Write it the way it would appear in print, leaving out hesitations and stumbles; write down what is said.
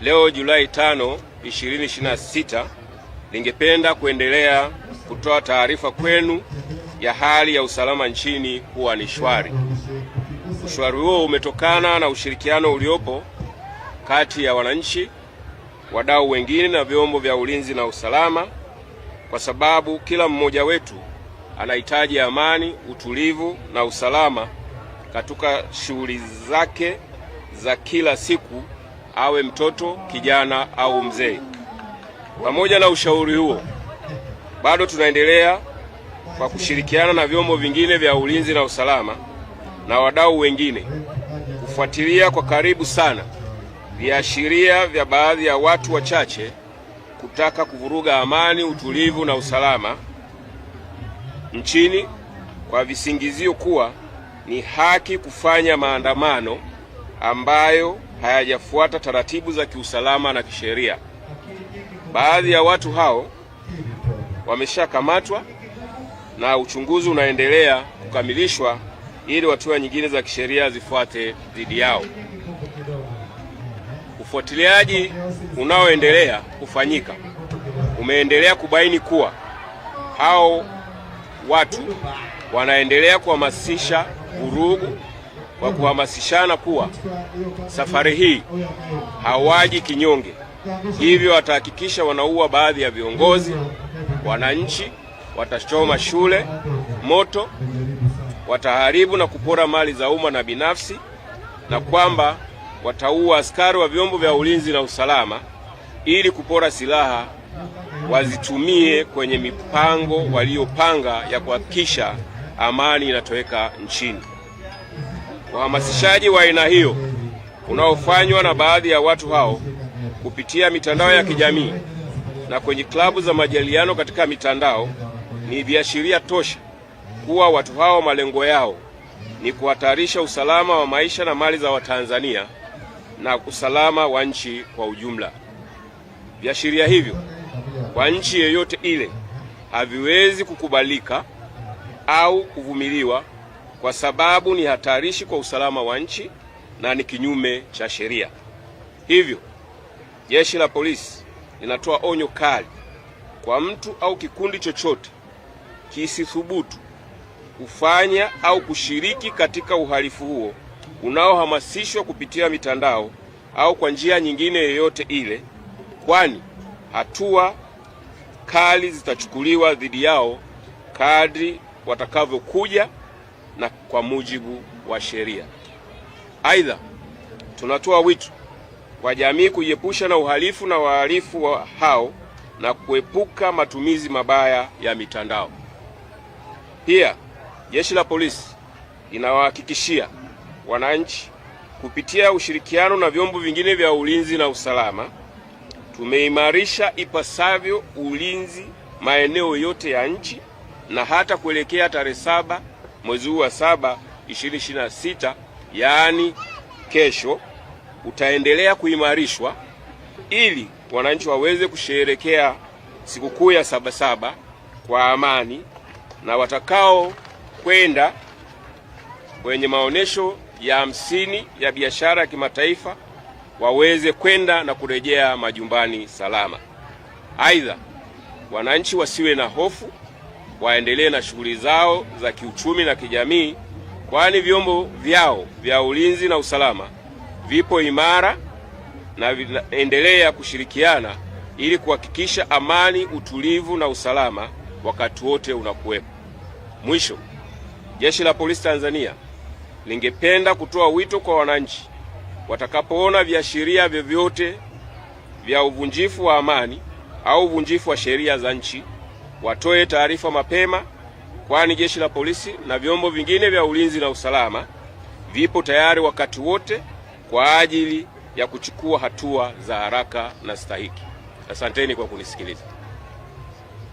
Leo Julai 5, 2026, ningependa kuendelea kutoa taarifa kwenu ya hali ya usalama nchini kuwa ni shwari. Ushwari huo umetokana na ushirikiano uliopo kati ya wananchi, wadau wengine na vyombo vya ulinzi na usalama, kwa sababu kila mmoja wetu anahitaji amani, utulivu na usalama katika shughuli zake za kila siku, awe mtoto, kijana au mzee. Pamoja na ushauri huo, bado tunaendelea kwa kushirikiana na vyombo vingine vya ulinzi na usalama na wadau wengine kufuatilia kwa karibu sana viashiria vya baadhi ya watu wachache kutaka kuvuruga amani, utulivu na usalama nchini kwa visingizio kuwa ni haki kufanya maandamano ambayo hayajafuata taratibu za kiusalama na kisheria. Baadhi ya watu hao wameshakamatwa na uchunguzi unaendelea kukamilishwa ili hatua nyingine za kisheria zifuate dhidi yao. Ufuatiliaji unaoendelea kufanyika umeendelea kubaini kuwa hao watu wanaendelea kuhamasisha vurugu kwa kuhamasishana kuwa safari hii hawaji kinyonge, hivyo watahakikisha wanaua baadhi ya viongozi, wananchi, watachoma shule moto, wataharibu na kupora mali za umma na binafsi, na kwamba wataua askari wa vyombo vya ulinzi na usalama ili kupora silaha wazitumie kwenye mipango waliopanga ya kuhakikisha amani inatoweka nchini. Uhamasishaji wa aina hiyo unaofanywa na baadhi ya watu hao kupitia mitandao ya kijamii na kwenye klabu za majadiliano katika mitandao ni viashiria tosha kuwa watu hao malengo yao ni kuhatarisha usalama wa maisha na mali za Watanzania na usalama wa nchi kwa ujumla. Viashiria hivyo kwa nchi yoyote ile haviwezi kukubalika au kuvumiliwa, kwa sababu ni hatarishi kwa usalama wa nchi na ni kinyume cha sheria. Hivyo Jeshi la Polisi linatoa onyo kali kwa mtu au kikundi chochote kisithubutu kufanya au kushiriki katika uhalifu huo unaohamasishwa kupitia mitandao au kwa njia nyingine yoyote ile, kwani hatua kali zitachukuliwa dhidi yao kadri watakavyokuja na kwa mujibu wa sheria. Aidha, tunatoa wito kwa jamii kujiepusha na uhalifu na wahalifu hao na kuepuka matumizi mabaya ya mitandao. Pia Jeshi la Polisi linawahakikishia wananchi kupitia ushirikiano na vyombo vingine vya ulinzi na usalama, tumeimarisha ipasavyo ulinzi maeneo yote ya nchi, na hata kuelekea tarehe 7 mwezi huu wa 7 2026, yaani kesho, utaendelea kuimarishwa ili wananchi waweze kusherehekea sikukuu ya Sabasaba kwa amani, na watakao kwenda kwenye maonesho ya 50 ya biashara ya kimataifa waweze kwenda na kurejea majumbani salama. Aidha, wananchi wasiwe na hofu, waendelee na shughuli zao za kiuchumi na kijamii, kwani vyombo vyao vya ulinzi na usalama vipo imara na vinaendelea kushirikiana ili kuhakikisha amani, utulivu na usalama wakati wote unakuwepo. Mwisho, Jeshi la Polisi Tanzania lingependa kutoa wito kwa wananchi watakapoona viashiria vyovyote vya uvunjifu wa amani au uvunjifu wa sheria za nchi watoe taarifa mapema, kwani Jeshi la Polisi na vyombo vingine vya ulinzi na usalama vipo tayari wakati wote kwa ajili ya kuchukua hatua za haraka na stahiki. Asanteni kwa kunisikiliza.